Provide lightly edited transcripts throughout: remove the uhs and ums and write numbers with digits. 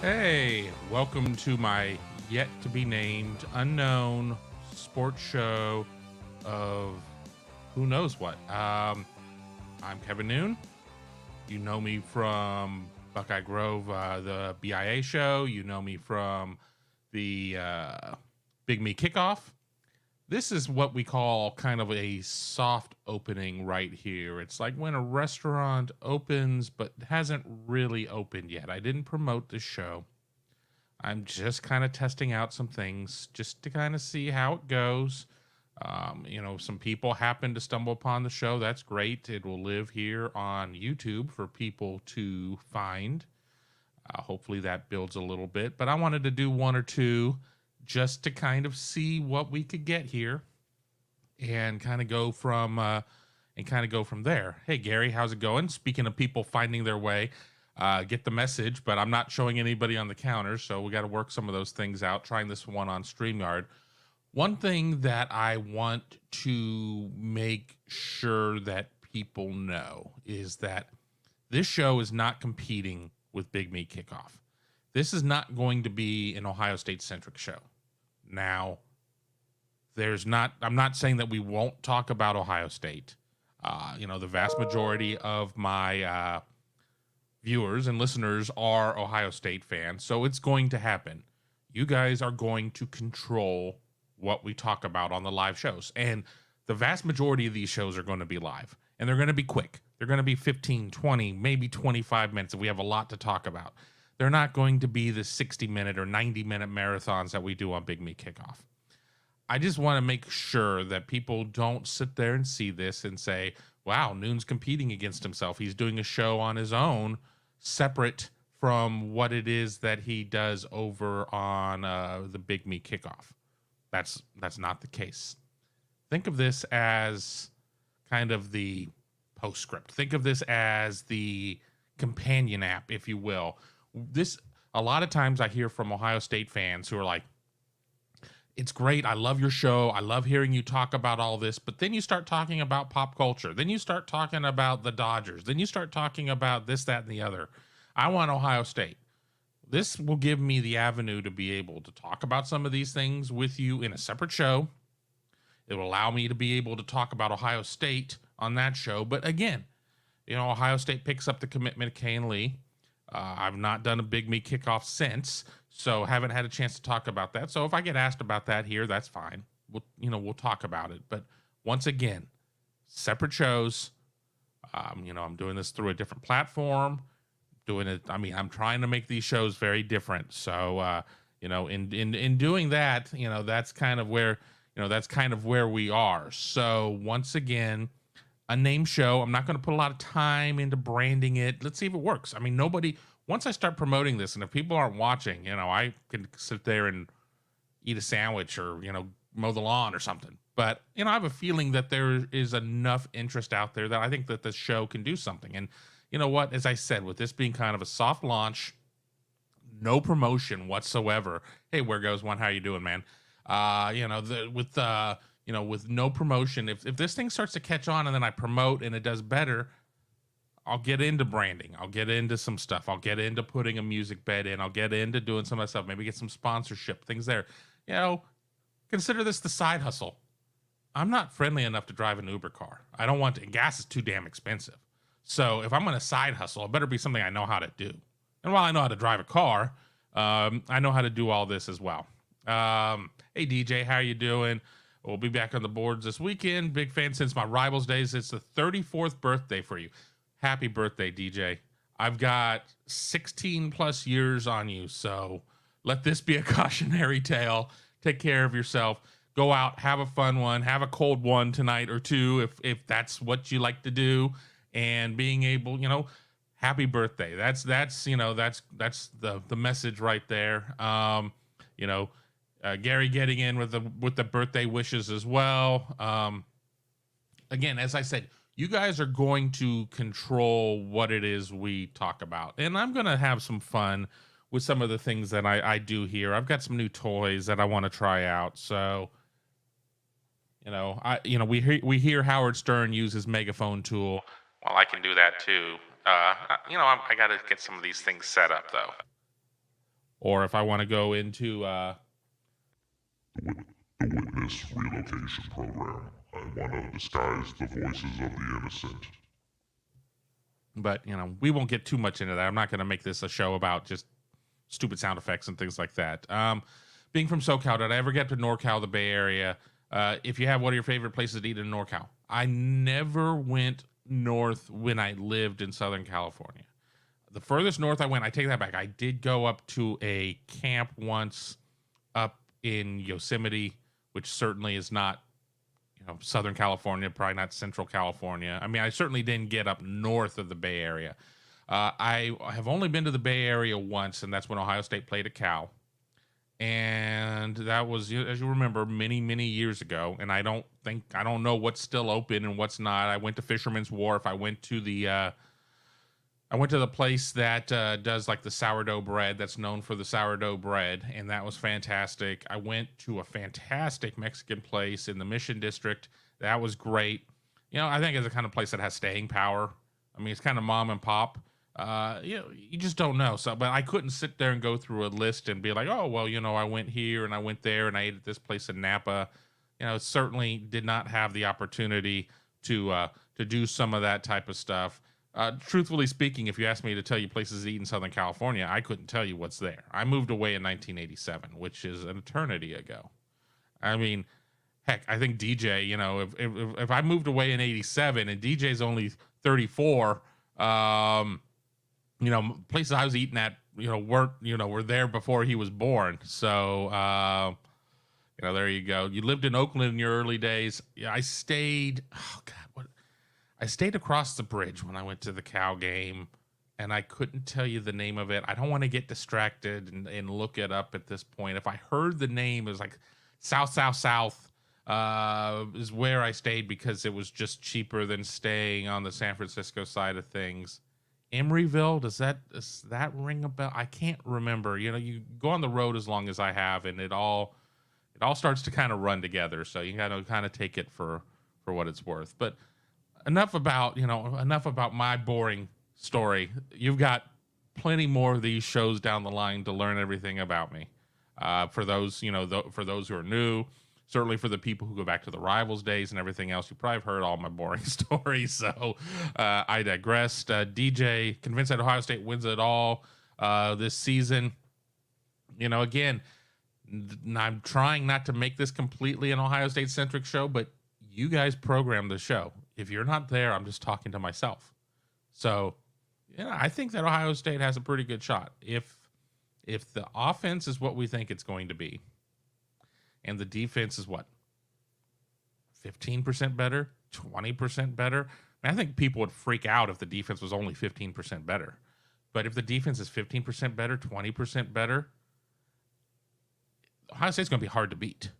Hey, welcome to my yet to be named unknown sports show of who knows what. I'm Kevin Noon. You know me from Buckeye Grove, the BIA show. You know me from the Big Me Kickoff. This is what we call kind of a soft opening right here. It's like when a restaurant opens but hasn't really opened yet. I didn't promote this show. I'm just kind of testing out some things just to kind of see how it goes. Some people happen to stumble upon the show. That's great. It will live here on YouTube for people to find. Hopefully that builds a little bit. But I wanted to do one or two just to kind of see what we could get here and kind of go from there. Hey Gary, how's it going? Speaking of people finding their way, get the message, but I'm not showing anybody on the counter, so we got to work some of those things out. Trying this one on StreamYard. One thing that I want to make sure that people know is that this show is not competing with Big Me Kickoff. This is not going to be an Ohio State centric show. Now, I'm not saying that we won't talk about Ohio State. The vast majority of my viewers and listeners are Ohio State fans, so it's going to happen. You guys are going to control what we talk about on the live shows, and the vast majority of these shows are going to be live, and they're going to be quick. They're going to be 15, 20, maybe 25 minutes if we have a lot to talk about. They're not going to be the 60-minute or 90-minute marathons that we do on Big Me Kickoff. I just want to make sure that people don't sit there and see this and say, wow, Noon's competing against himself. He's doing a show on his own, separate from what it is that he does over on the Big Me Kickoff. That's not the case. Think of this as kind of the postscript. Think of this as the companion app, if you will. A lot of times I hear from Ohio State fans who are like, it's great. I love your show. I love hearing you talk about all this. But then you start talking about pop culture. Then you start talking about the Dodgers. Then you start talking about this, that, and the other. I want Ohio State. This will give me the avenue to be able to talk about some of these things with you in a separate show. It will allow me to be able to talk about Ohio State on that show. But again, Ohio State picks up the commitment of Kane Lee. I've not done a Big Me Kickoff since, so haven't had a chance to talk about that. So if I get asked about that here, that's fine. We'll talk about it. But once again, separate shows. I'm doing this through a different platform. I'm trying to make these shows very different. So, in doing that, that's kind of where we are. So once again, a name show. I'm not going to put a lot of time into branding it. Let's see if it works. Once I start promoting this, and if people aren't watching, I can sit there and eat a sandwich or, mow the lawn or something. But, I have a feeling that there is enough interest out there that I think that this show can do something. And you know what? As I said, with this being kind of a soft launch, no promotion whatsoever. Hey, where goes one? How you doing, man? With no promotion, if this thing starts to catch on and then I promote and it does better, I'll get into branding. I'll get into some stuff. I'll get into putting a music bed in. I'll get into doing some of that stuff. Maybe get some sponsorship, things there. Consider this the side hustle. I'm not friendly enough to drive an Uber car. I don't want to. Gas is too damn expensive. So if I'm going to side hustle, it better be something I know how to do. And while I know how to drive a car, I know how to do all this as well. Hey, DJ, how you doing? We'll be back on the boards this weekend. Big fan since my Rivals days. It's the 34th birthday for you. Happy birthday, DJ. I've got 16 plus years on you, so let this be a cautionary tale. Take care of yourself. Go out, have a fun one, have a cold one tonight or two if that's what you like to do. And being able, happy birthday. That's the message right there. Gary getting in with the birthday wishes as well. Again, as I said, you guys are going to control what it is we talk about, and I'm going to have some fun with some of the things that I do here. I've got some new toys that I want to try out. So, we hear Howard Stern use his megaphone tool. Well, I can do that too. I got to get some of these things set up though. or if I want to go into The Witness Relocation Program. I want to disguise the voices of the innocent. but we won't get too much into that. I'm not going to make this a show about just stupid sound effects and things like that. Being from SoCal, did I ever get to NorCal, the Bay Area? If you have, what are your favorite places to eat in NorCal? I never went north when I lived in Southern California. The furthest north I went, I take that back. I did go up to a camp once up in Yosemite, which certainly is not, Southern California, probably not Central California. I mean, I certainly didn't get up north of the Bay Area. I have only been to the Bay Area once, and that's when Ohio State played at Cal. And that was, as you remember, many, many years ago. And I don't know what's still open and what's not. I went to Fisherman's Wharf. I went to the place that does like the sourdough bread, that's known for the sourdough bread, and that was fantastic. I went to a fantastic Mexican place in the Mission District. That was great. I think it's the kind of place that has staying power. I mean, it's kind of mom and pop. You just don't know. So, but I couldn't sit there and go through a list and be like, oh, well, I went here and I went there and I ate at this place in Napa. Certainly did not have the opportunity to do some of that type of stuff. Truthfully speaking, if you asked me to tell you places to eat in Southern California, I couldn't tell you what's there. I moved away in 1987, which is an eternity ago. I mean, heck, I think DJ, if I moved away in 87 and DJ's only 34, places I was eating at, were there before he was born. So, there you go. You lived in Oakland in your early days. Yeah, I stayed across the bridge when I went to the Cal game, and I couldn't tell you the name of it. I don't want to get distracted and look it up at this point. If I heard the name, it was like South is where I stayed because it was just cheaper than staying on the San Francisco side of things. Emeryville, does that ring a bell? I can't remember. You go on the road as long as I have, and it all starts to kind of run together. So you got to kind of take it for what it's worth. But enough about my boring story. You've got plenty more of these shows down the line to learn everything about me. For those who are new, certainly for the people who go back to the Rivals days and everything else, you probably have heard all my boring stories. So I digressed. DJ, convinced that Ohio State wins it all this season. Again, I'm trying not to make this completely an Ohio State centric show, but you guys program the show. If you're not there, I'm just talking to myself. So, I think that Ohio State has a pretty good shot. If the offense is what we think it's going to be, and the defense is what, 15% better, 20% better? I think people would freak out if the defense was only 15% better. But if the defense is 15% better, 20% better, Ohio State's going to be hard to beat.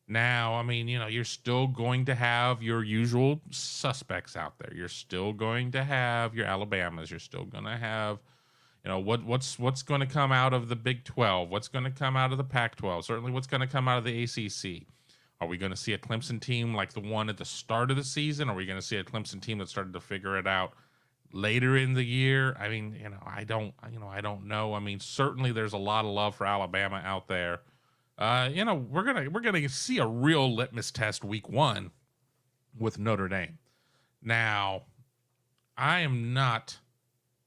Now, I mean, you're still going to have your usual suspects out there. You're still going to have your Alabamas. You're still going to have, what's going to come out of the Big 12? What's going to come out of the Pac-12? Certainly what's going to come out of the ACC. Are we going to see a Clemson team like the one at the start of the season? Are we going to see a Clemson team that started to figure it out later in the year? I mean, I don't know. I mean, certainly there's a lot of love for Alabama out there. We're gonna see a real litmus test week 1 with Notre Dame. Now, I am not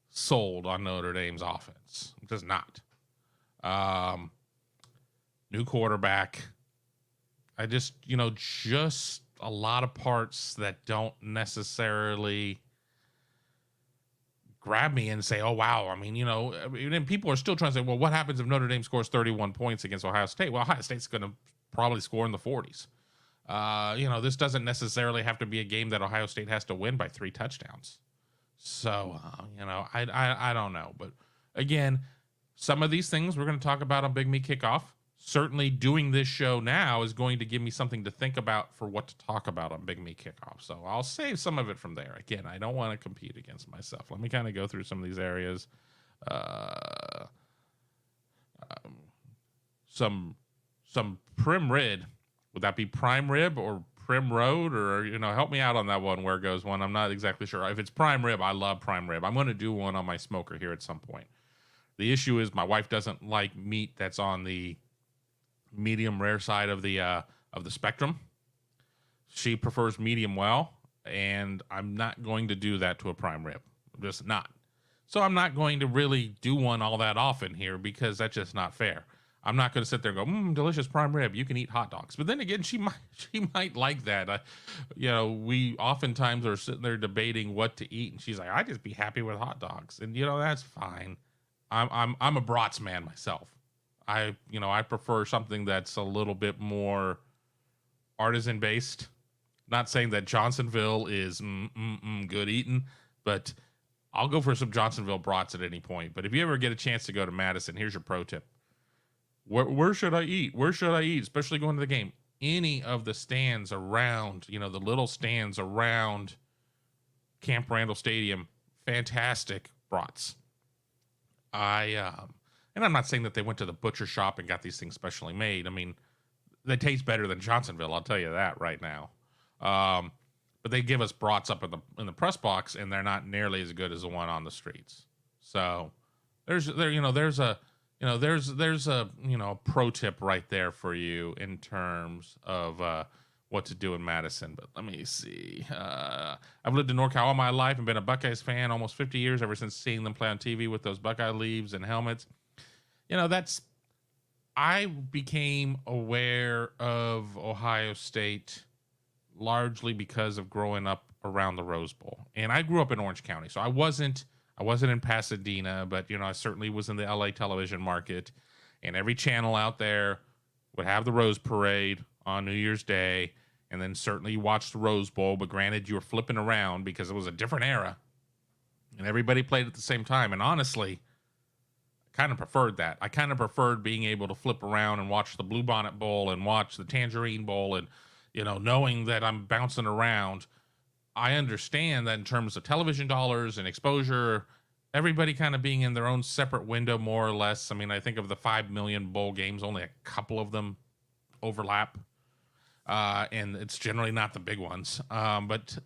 sold on Notre Dame's offense. I'm just not. New quarterback. I just a lot of parts that don't necessarily grab me and say, oh, wow. I mean, and people are still trying to say, well, what happens if Notre Dame scores 31 points against Ohio State? Well, Ohio State's going to probably score in the 40s. This doesn't necessarily have to be a game that Ohio State has to win by 3 touchdowns. So, I don't know. But again, some of these things we're going to talk about on Big Me Kickoff. Certainly doing this show now is going to give me something to think about for what to talk about on Big Me Kickoff. So I'll save some of it from there. Again, I don't want to compete against myself. Let me kind of go through some of these areas. Some prim rib. Would that be prime rib or prim road? Or, help me out on that one, where goes one. I'm not exactly sure. If it's prime rib, I love prime rib. I'm going to do one on my smoker here at some point. The issue is my wife doesn't like meat that's on the medium rare side of the spectrum. She prefers medium well, and I'm not going to do that to a prime rib. I'm just not. So I'm not going to really do one all that often here because that's just not fair. I'm not going to sit there and go, delicious prime rib. You can eat hot dogs. But then again, she might like that. We oftentimes are sitting there debating what to eat, and she's like, I'd just be happy with hot dogs, and that's fine. I'm a brats man myself. I prefer something that's a little bit more artisan based. Not saying that Johnsonville is good eating, but I'll go for some Johnsonville brats at any point. But if you ever get a chance to go to Madison, here's your pro tip. Where should I eat? Where should I eat? Especially going to the game. Any of the stands around, the little stands around Camp Randall Stadium, fantastic brats. And I'm not saying that they went to the butcher shop and got these things specially made. I mean, they taste better than Johnsonville. I'll tell you that right now. But they give us brats up in the press box, and they're not nearly as good as the one on the streets. So there's a pro tip right there for you in terms of what to do in Madison. But let me see. I've lived in NorCal all my life and been a Buckeyes fan almost 50 years, ever since seeing them play on TV with those Buckeye leaves and helmets. I became aware of Ohio State largely because of growing up around the Rose Bowl. And I grew up in Orange County, so I wasn't in Pasadena, but I certainly was in the LA television market, and every channel out there would have the Rose Parade on New Year's Day, and then certainly you watched the Rose Bowl, but granted you were flipping around because it was a different era, and everybody played at the same time. And honestly, I kind of preferred that. I kind of preferred being able to flip around and watch the Bluebonnet Bowl and watch the Tangerine Bowl, and knowing that I'm bouncing around. I understand that in terms of television dollars and exposure, everybody kind of being in their own separate window, more or less. I mean, I think of the 5 million bowl games, only a couple of them overlap. And it's generally not the big ones. But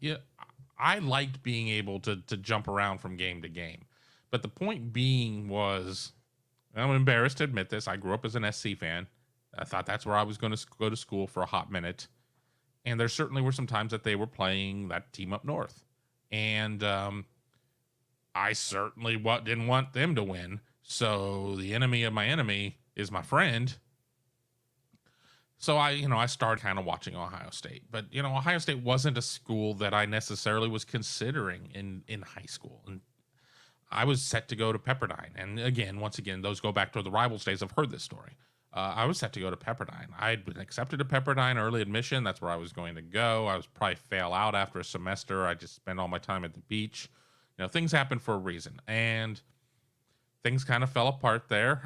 I liked being able to jump around from game to game. But the point being was, I'm embarrassed to admit this, I grew up as an SC fan. I thought that's where I was going to go to school for a hot minute. And there certainly were some times that they were playing that team up north. And I certainly didn't want them to win. So the enemy of my enemy is my friend. So I started kind of watching Ohio State. But, Ohio State wasn't a school that I necessarily was considering in high school. And I was set to go to Pepperdine. And once again, those go back to the Rivals days. I've heard this story. I was set to go to Pepperdine. I'd been accepted to Pepperdine early admission. That's where I was going to go. I was probably fail out after a semester. I just spent all my time at the beach. Things happen for a reason. And things kind of fell apart there.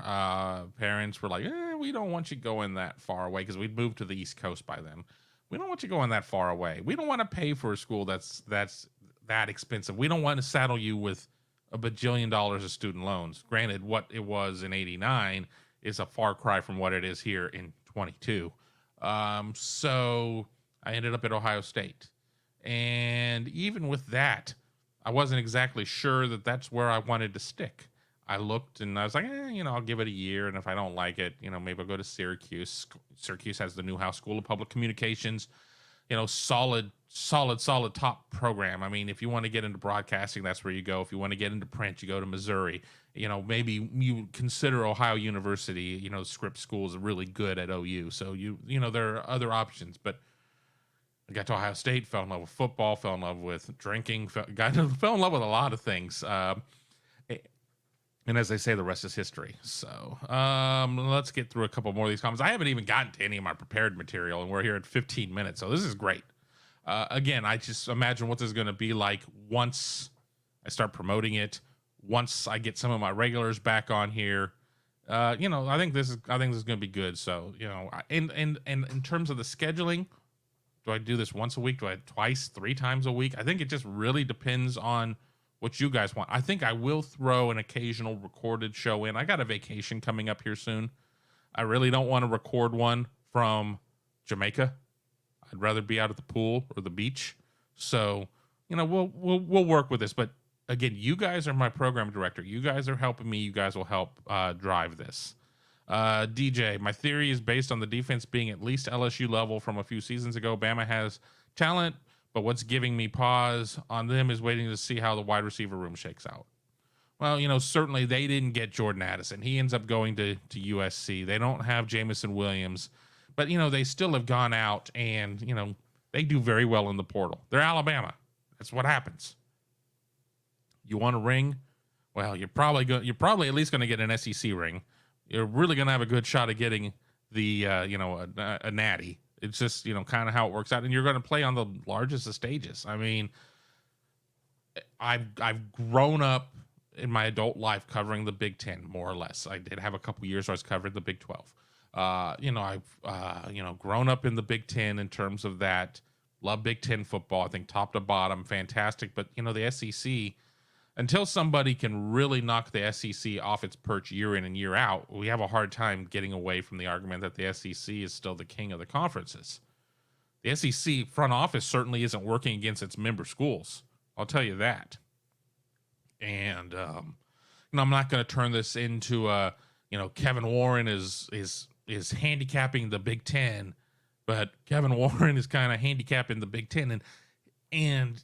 Parents were like, we don't want you going that far away, because we'd moved to the East Coast by then. We don't want you going that far away. We don't want to pay for a school that's that expensive. We don't want to saddle you with $1 bajillion of student loans. Granted, what it was in '89 is a far cry from what it is here in 22. So I ended up at Ohio State. And even with that, I wasn't exactly sure that that's where I wanted to stick. I looked and I was like, I'll give it a year. And if I don't like it, maybe I'll go to Syracuse. Syracuse has the Newhouse School of Public Communications. Solid top program. I mean, if you want to get into broadcasting, that's where you go. If you want to get into print, you go to Missouri. Maybe you consider Ohio University, Scripps School is really good at OU. So, there are other options. But I got to Ohio State, fell in love with football, fell in love with drinking, fell in love with a lot of things. And as they say, the rest is history. So let's get through a couple more of these comments. I haven't even gotten to any of my prepared material, and we're here at 15 minutes. So this is great. Again, I just imagine what this is going to be like once I start promoting it, once I get some of my regulars back on here. I think this is going to be good. So, and in terms of the scheduling, do I do this once a week? Do I twice, 3 times a week? I think it just really depends on what you guys want. I think I will throw an occasional recorded show in. I got a vacation coming up here soon. I really don't want to record one from Jamaica. I'd rather be out at the pool or the beach. So, we'll work with this. But again, you guys are my program director. You guys are helping me. You guys will help drive this. DJ, my theory is based on the defense being at least LSU level from a few seasons ago. Bama has talent, but what's giving me pause on them is waiting to see how the wide receiver room shakes out. Well, certainly they didn't get Jordan Addison. He ends up going to USC. They don't have Jamison Williams, but, they still have gone out and, they do very well in the portal. They're Alabama. That's what happens. You want a ring? Well, you're probably at least going to get an SEC ring. You're really going to have a good shot of getting the, a natty. It's just, kind of how it works out. And you're going to play on the largest of stages. I mean, I've grown up in my adult life covering the Big Ten, more or less. I did have a couple years where I was covering the Big 12. I've grown up in the Big Ten in terms of that. Love Big Ten football. I think top to bottom, fantastic. But, the SEC, until somebody can really knock the SEC off its perch year in and year out, we have a hard time getting away from the argument that the SEC is still the king of the conferences. The SEC front office certainly isn't working against its member schools. I'll tell you that. And, I'm not going to turn this into Kevin Warren is handicapping the Big Ten, but Kevin Warren is kind of handicapping the Big Ten. And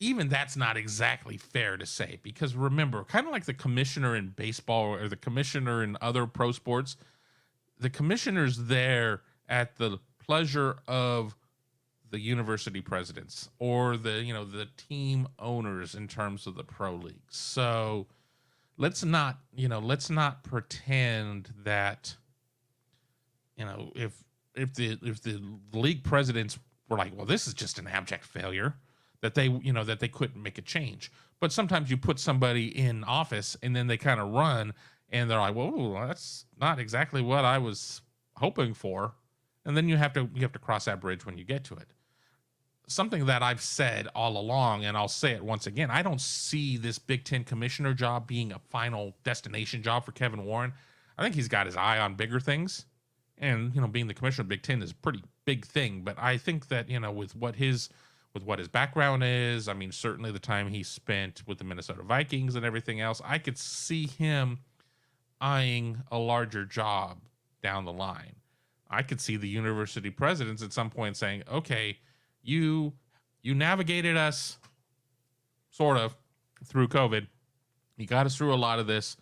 even that's not exactly fair to say, because remember, kind of like the commissioner in baseball or the commissioner in other pro sports, the commissioner's there at the pleasure of the university presidents or the team owners in terms of the pro league. So let's not pretend that, if the league presidents were like, well, this is just an abject failure, that they couldn't make a change. But sometimes you put somebody in office and then they kind of run and they're like, well, that's not exactly what I was hoping for. And then you have to cross that bridge when you get to it. Something that I've said all along, and I'll say it once again, I don't see this Big Ten commissioner job being a final destination job for Kevin Warren. I think he's got his eye on bigger things. And, being the commissioner of Big Ten is a pretty big thing. But I think that, with what his background is, I mean, certainly the time he spent with the Minnesota Vikings and everything else, I could see him eyeing a larger job down the line. I could see the university presidents at some point saying, okay, you navigated us sort of through COVID. You got us through a lot of this.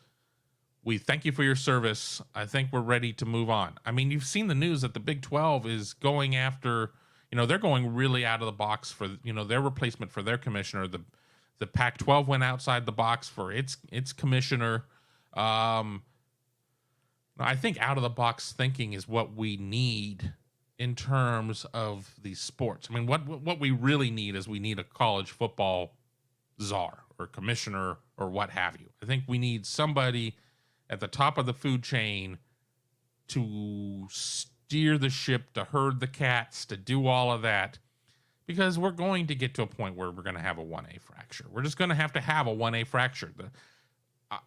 We thank you for your service. I think we're ready to move on. I mean, you've seen the news that the Big 12 is going after, they're going really out of the box for, their replacement for their commissioner. The Pac-12 went outside the box for its commissioner. I think out of the box thinking is what we need in terms of these sports. I mean, what we really need is we need a college football czar or commissioner or what have you. I think we need somebody at the top of the food chain to steer the ship, to herd the cats, to do all of that, because we're going to get to a point where we're going to have a 1A fracture. We're just going to have a 1A fracture.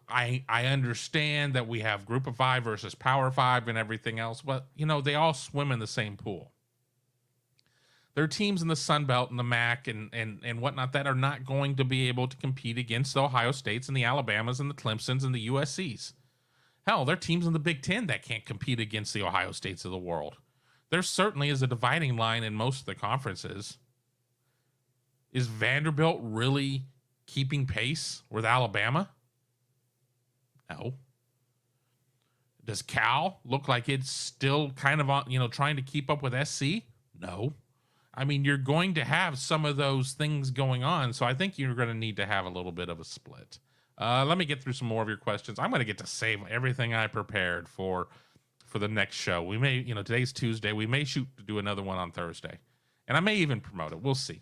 I understand that we have Group of Five versus Power Five and everything else, but, they all swim in the same pool. There are teams in the Sun Belt and the MAC and whatnot that are not going to be able to compete against the Ohio States and the Alabamas and the Clemsons and the USCs. Hell, there are teams in the Big Ten that can't compete against the Ohio States of the world. There certainly is a dividing line in most of the conferences. Is Vanderbilt really keeping pace with Alabama? No. Does Cal look like it's still kind of on, trying to keep up with SC? No. I mean, you're going to have some of those things going on, so I think you're going to need to have a little bit of a split. Let me get through some more of your questions. I'm going to get to save everything I prepared for the next show. We may, today's Tuesday. We may shoot to do another one on Thursday, and I may even promote it. We'll see.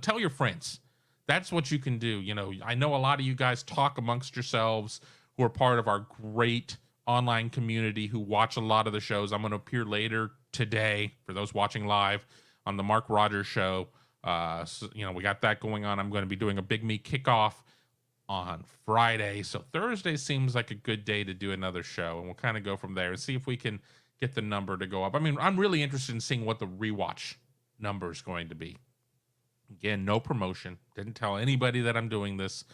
Tell your friends. That's what you can do. I know a lot of you guys talk amongst yourselves who are part of our great online community who watch a lot of the shows. I'm going to appear later today for those watching live on the Mark Rogers show. We got that going on. I'm going to be doing a Big Me kickoff on Friday. So Thursday seems like a good day to do another show, and we'll kind of go from there and see if we can get the number to go up. I mean, I'm really interested in seeing what the rewatch number is going to be. Again, no promotion. Didn't tell anybody that I'm doing this.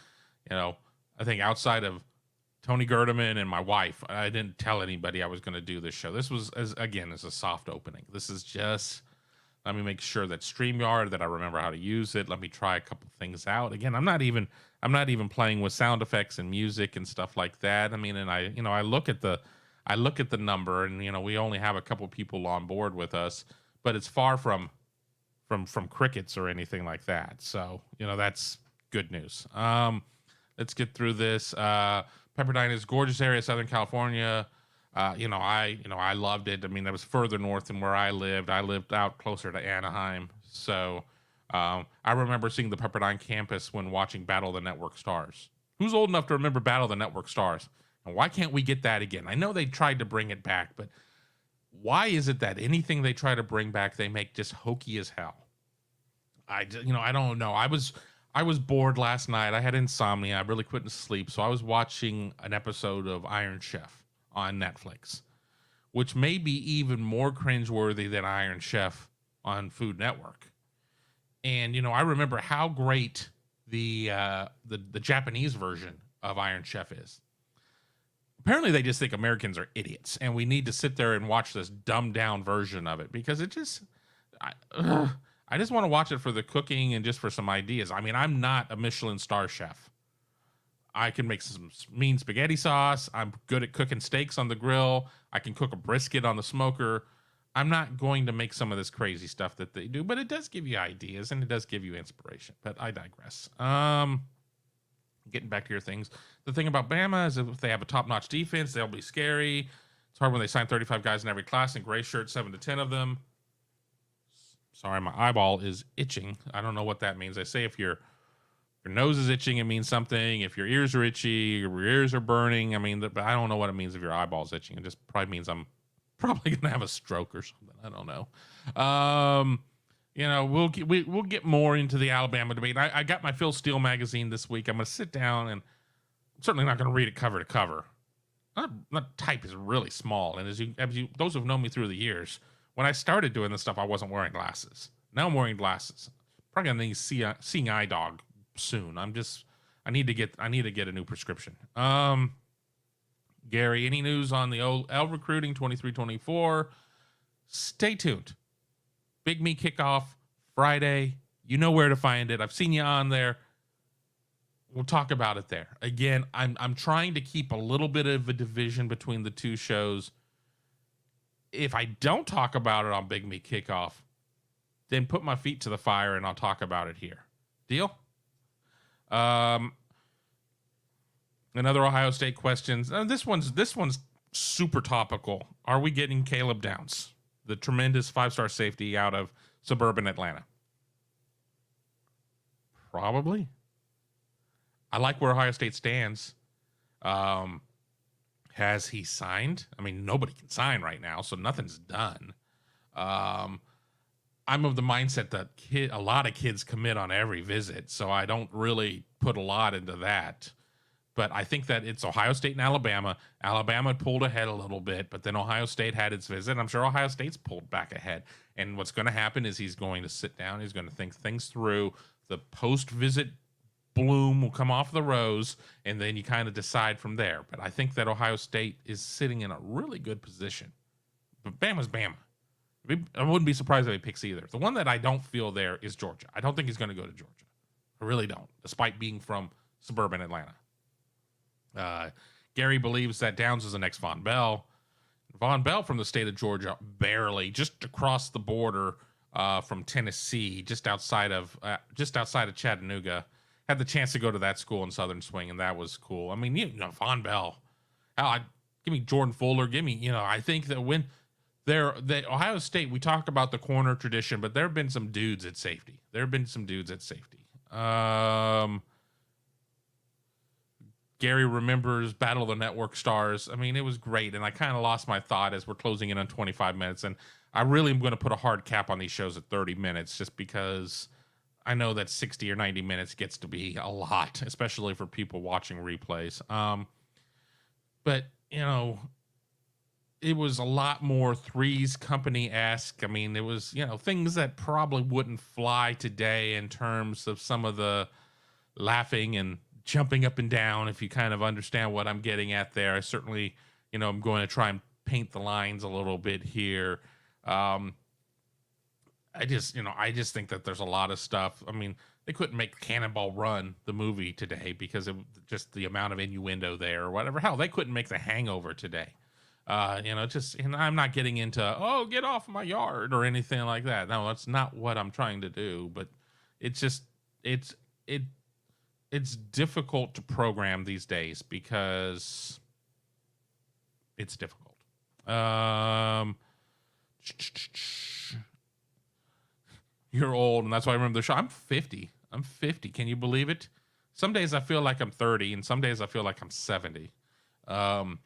You know, I think outside of Tony Gerdeman and my wife, I didn't tell anybody I was going to do this show. This was, as a soft opening. This is just, let me make sure that StreamYard, that I remember how to use it. Let me try a couple things out. Again, I'm not even playing with sound effects and music and stuff like that. I mean, and I look at the number, and we only have a couple people on board with us, but it's far from crickets or anything like that. So, that's good news. Let's get through this. Pepperdine is a gorgeous area, Southern California. I loved it. I mean, that was further north than where I lived. I lived out closer to Anaheim. So I remember seeing the Pepperdine campus when watching Battle of the Network Stars. Who's old enough to remember Battle of the Network Stars? And why can't we get that again? I know they tried to bring it back, but why is it that anything they try to bring back, they make just hokey as hell? I don't know. I was bored last night. I had insomnia. I really couldn't sleep. So I was watching an episode of Iron Chef on Netflix, which may be even more cringeworthy than Iron Chef on Food Network. And, I remember how great the Japanese version of Iron Chef is. Apparently they just think Americans are idiots, and we need to sit there and watch this dumbed down version of it, because it just, I just want to watch it for the cooking and just for some ideas. I mean, I'm not a Michelin star chef. I can make some mean spaghetti sauce. I'm good at cooking steaks on the grill. I can cook a brisket on the smoker. I'm not going to make some of this crazy stuff that they do, but it does give you ideas and it does give you inspiration. But I digress. Getting back to your things. The thing about Bama is if they have a top-notch defense, they'll be scary. It's hard when they sign 35 guys in every class and gray shirts, 7 to 10 of them. Sorry, my eyeball is itching. I don't know what that means. They say if your nose is itching, it means something. If your ears are itchy, your ears are burning. I mean, but I don't know what it means if your eyeball's itching. It just probably means I'm probably going to have a stroke or something. I don't know. We'll get more into the Alabama debate. I got my Phil Steele magazine this week. I'm going to sit down, and I'm certainly not going to read it cover to cover. That type is really small. And as you those who've known me through the years, when I started doing this stuff, I wasn't wearing glasses. Now I'm wearing glasses. Probably gonna need seeing eye dog soon. I need to get a new prescription. Gary, any news on the L recruiting 23-24? Stay tuned. Big Me kickoff Friday. You know where to find it. I've seen you on there. We'll talk about it there. Again, I'm trying to keep a little bit of a division between the two shows. If I don't talk about it on Big Me Kickoff, then put my feet to the fire and I'll talk about it here. Deal? Another Ohio State questions. This one's super topical. Are we getting Caleb Downs, the tremendous 5-star safety out of suburban Atlanta? Probably. I like where Ohio State stands. Has he signed? I mean, nobody can sign right now, so nothing's done. I'm of the mindset that a lot of kids commit on every visit, so I don't really put a lot into that. But I think that it's Ohio State and Alabama. Alabama pulled ahead a little bit, but then Ohio State had its visit. I'm sure Ohio State's pulled back ahead. And what's going to happen is he's going to sit down. He's going to think things through. The post-visit bloom will come off the rose, and then you kind of decide from there. But I think that Ohio State is sitting in a really good position. But Bama's Bama. I wouldn't be surprised if he picks either. The one that I don't feel there is Georgia. I don't think he's going to go to Georgia. I really don't, despite being from suburban Atlanta. Gary believes that Downs is the next Von Bell. Von Bell from the state of Georgia, barely, just across the border from Tennessee, just outside of Chattanooga. Had the chance to go to that school in Southern Swing, and that was cool. I mean, Von Bell. Give me Jordan Fuller. Give me, I think that when Ohio State, we talk about the corner tradition, but there have been some dudes at safety. Gary remembers Battle of the Network Stars. I mean, it was great, and I kind of lost my thought as we're closing in on 25 minutes, and I really am going to put a hard cap on these shows at 30 minutes just because I know that 60 or 90 minutes gets to be a lot, especially for people watching replays. But, it was a lot more Three's Company-esque. I mean, it was, things that probably wouldn't fly today in terms of some of the laughing and jumping up and down, if you kind of understand what I'm getting at there. I certainly, I'm going to try and paint the lines a little bit here. I just think that there's a lot of stuff. I mean, they couldn't make Cannonball Run, the movie, today because of just the amount of innuendo there or whatever. Hell, they couldn't make The Hangover today. And I'm not getting into, get off my yard or anything like that. No, that's not what I'm trying to do. But it's just, it's difficult to program these days because it's difficult. You're old, and that's why I remember the show. I'm 50. Can you believe it? Some days I feel like I'm 30, and some days I feel like I'm 70. I'm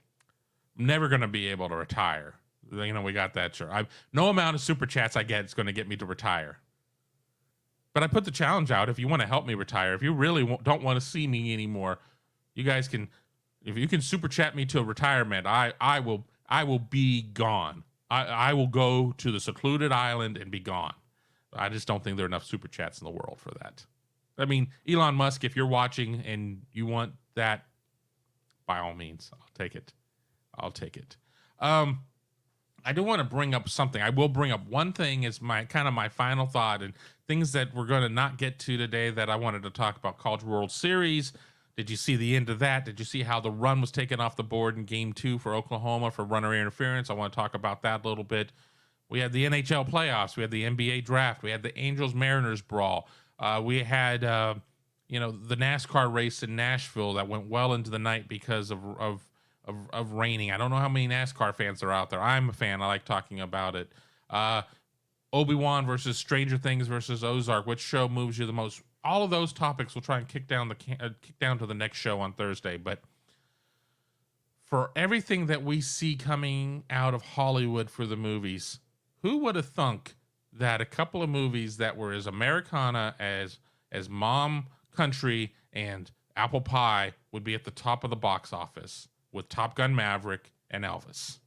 never going to be able to retire. We got that, sure. No amount of super chats I get is going to get me to retire. But I put the challenge out. If you want to help me retire, if you really don't want to see me anymore, you guys can, if you can super chat me to a retirement, I will be gone. I will go to the secluded island and be gone. I just don't think there are enough super chats in the world for that. I mean, Elon Musk, if you're watching and you want that, by all means, I'll take it. I do want to bring up something. I will bring up one thing as my final thought, and things that we're going to not get to today that I wanted to talk about. College World Series. Did you see the end of that? Did you see how the run was taken off the board in Game 2 for Oklahoma for runner interference? I want to talk about that a little bit. We had the NHL playoffs. We had the NBA draft. We had the Angels-Mariners brawl. We had, the NASCAR race in Nashville that went well into the night because of raining. I don't know how many NASCAR fans are out there. I'm a fan. I like talking about it. Obi-Wan versus Stranger Things versus Ozark. Which show moves you the most? All of those topics we'll try and kick down to the next show on Thursday. But for everything that we see coming out of Hollywood for the movies, who would have thunk that a couple of movies that were as Americana as Mom Country and Apple Pie would be at the top of the box office with Top Gun Maverick and Elvis?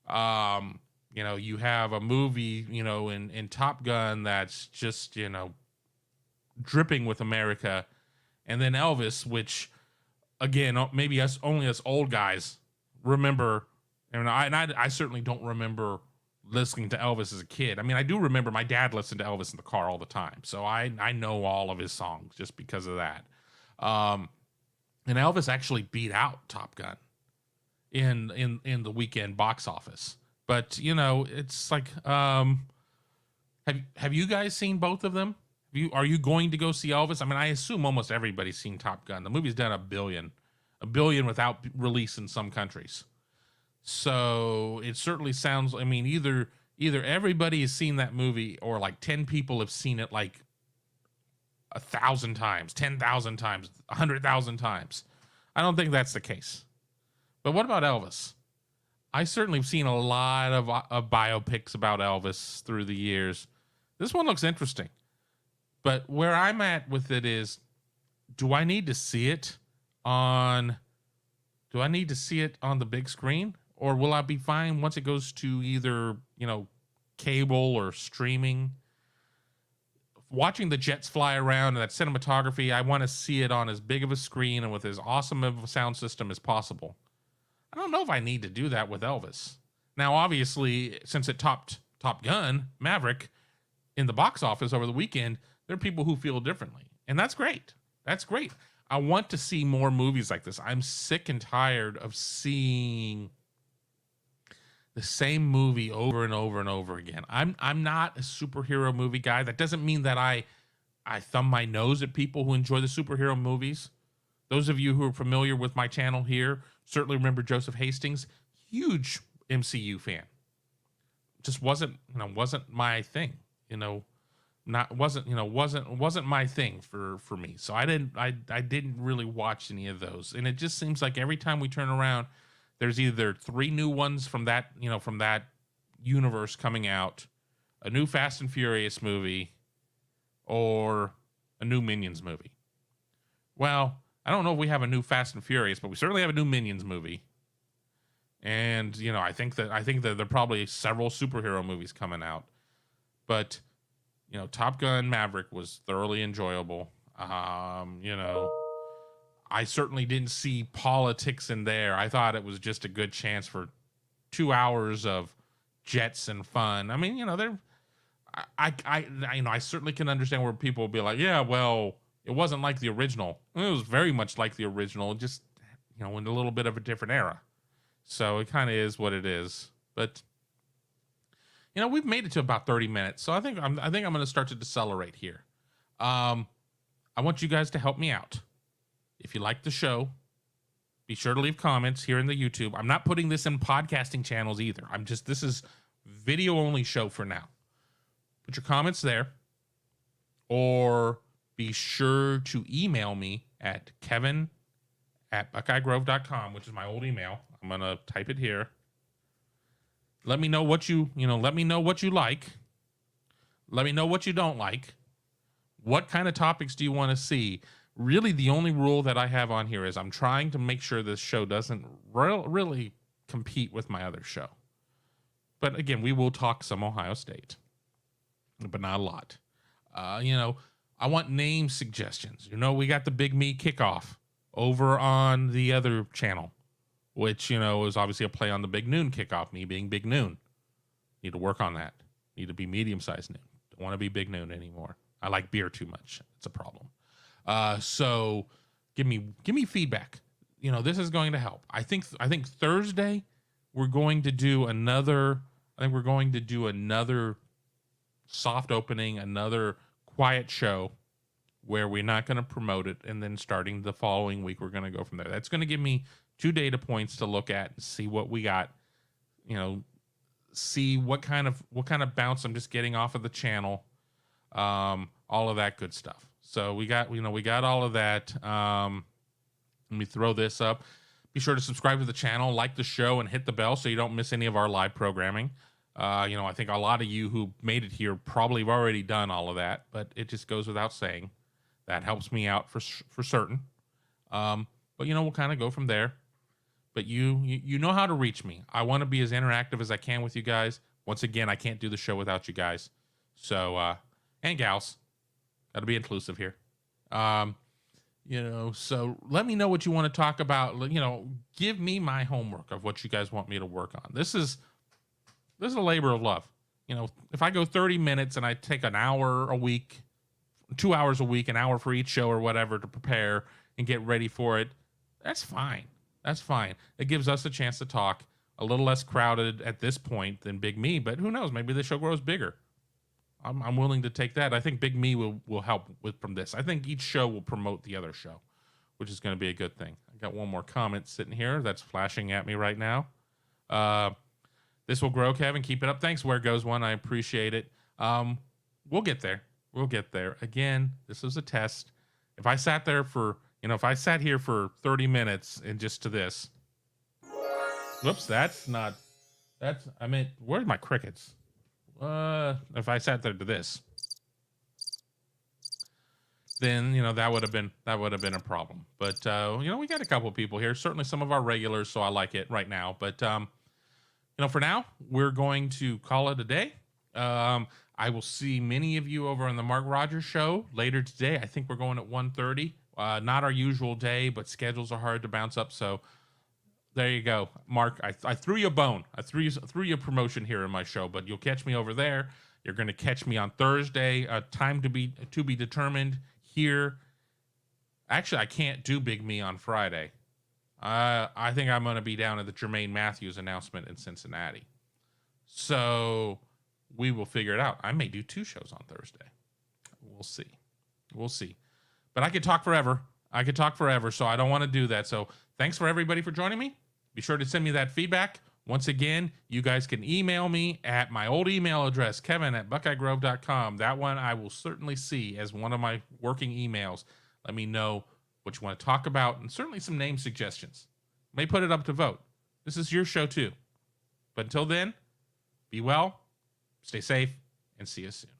You have a movie, in Top Gun that's just, dripping with America, and then Elvis, which, again, maybe only us old guys remember, and I certainly don't remember listening to Elvis as a kid. I mean, I do remember my dad listened to Elvis in the car all the time, so I know all of his songs just because of that. And Elvis actually beat out Top Gun in the weekend box office. But it's like, have you guys seen both of them? Are you going to go see Elvis? I mean, I assume almost everybody's seen Top Gun. The movie's done $1 billion without release in some countries. So it certainly sounds, I mean, either everybody has seen that movie or like 10 people have seen it like 1,000 times, 10,000 times, 100,000 times. I don't think that's the case. But what about Elvis? I certainly have seen a lot of biopics about Elvis through the years. This one looks interesting. But where I'm at with it is, do I need to see it on the big screen? Or will I be fine once it goes to either, cable or streaming? Watching the jets fly around and that cinematography, I want to see it on as big of a screen and with as awesome of a sound system as possible. I don't know if I need to do that with Elvis. Now, obviously, since it topped Top Gun, Maverick, in the box office over the weekend, there are people who feel differently. And that's great. That's great. I want to see more movies like this. I'm sick and tired of seeing the same movie over and over and over again. I'm not a superhero movie guy. That doesn't mean that I thumb my nose at people who enjoy the superhero movies. Those of you who are familiar with my channel here certainly remember Joseph Hastings, huge MCU fan. Just wasn't my thing, wasn't my thing for me. So I didn't really watch any of those. And it just seems like every time we turn around, there's either 3 new ones from that universe coming out, a new Fast and Furious movie, or a new Minions movie. Well, I don't know if we have a new Fast and Furious, but we certainly have a new Minions movie. And, I think that there are probably several superhero movies coming out. But, Top Gun Maverick was thoroughly enjoyable. I certainly didn't see politics in there. I thought it was just a good chance for 2 hours of Jets and fun. I mean, I certainly can understand where people will be like, yeah, well, it wasn't like the original. It was very much like the original, just, in a little bit of a different era. So it kind of is what it is. But, we've made it to about 30 minutes. So I think I'm going to start to decelerate here. I want you guys to help me out. If you like the show, be sure to leave comments here in the YouTube. I'm not putting this in podcasting channels either. This is video only show for now. Put your comments there, or be sure to email me at kevin@buckeyegrove.com, which is my old email. I'm going to type it here. Let me know what let me know what you like. Let me know what you don't like. What kind of topics do you want to see? Really, the only rule that I have on here is I'm trying to make sure this show doesn't really compete with my other show. But again, we will talk some Ohio State, but not a lot. I want name suggestions. We got the Big Me Kickoff over on the other channel, which, is obviously a play on the Big Noon Kickoff, me being Big Noon. Need to work on that. Need to be medium-sized noon. Don't want to be Big Noon anymore. I like beer too much. It's a problem. So give me feedback. This is going to help. I think Thursday we're going to do another soft opening, another quiet show where we're not going to promote it, and then starting the following week we're going to go from there. That's going to give me 2 data points to look at and see what we got. See what kind of bounce I'm just getting off of the channel. All of that good stuff. So we got all of that. Let me throw this up. Be sure to subscribe to the channel, like the show, and hit the bell so you don't miss any of our live programming. I think a lot of you who made it here probably have already done all of that, but it just goes without saying. That helps me out for certain. But we'll kind of go from there. But you know how to reach me. I want to be as interactive as I can with you guys. Once again, I can't do the show without you guys. So, and gals. Got to be inclusive here. So let me know what you want to talk about. Give me my homework of what you guys want me to work on. This is a labor of love. If I go 30 minutes and I take an hour a week, 2 hours a week, an hour for each show or whatever to prepare and get ready for it, that's fine. That's fine. It gives us a chance to talk. A little less crowded at this point than Big Me, but who knows? Maybe the show grows bigger. I'm willing to take that. I think Big Me will help from this. I think each show will promote the other show, which is going to be a good thing. I got one more comment sitting here that's flashing at me right now. This will grow, Kevin. Keep it up. Thanks, Where Goes One. I appreciate it. We'll get there. We'll get there. Again, this is a test. If I sat here for 30 minutes and just to this. Whoops, where's my crickets? If I sat there to this, then that would have been a problem. But we got a couple of people here, certainly some of our regulars, so I like it right now. But for now, we're going to call it a day. I will see many of you over on the Mark Rogers show later today. I think we're going at 1:30. Not our usual day, but schedules are hard to bounce up. So there you go, Mark. I threw you a bone. I threw you a promotion here in my show, but you'll catch me over there. You're going to catch me on Thursday. Time to be determined here. Actually, I can't do Big Me on Friday. I think I'm going to be down at the Jermaine Matthews announcement in Cincinnati. So we will figure it out. I may do 2 shows on Thursday. We'll see. But I could talk forever. So I don't want to do that. So thanks for everybody for joining me. Be sure to send me that feedback. Once again, you guys can email me at my old email address, kevin@buckeyegrove.com. That one I will certainly see as one of my working emails. Let me know what you want to talk about, and certainly some name suggestions. May put it up to vote. This is your show too. But until then, be well, stay safe, and see you soon.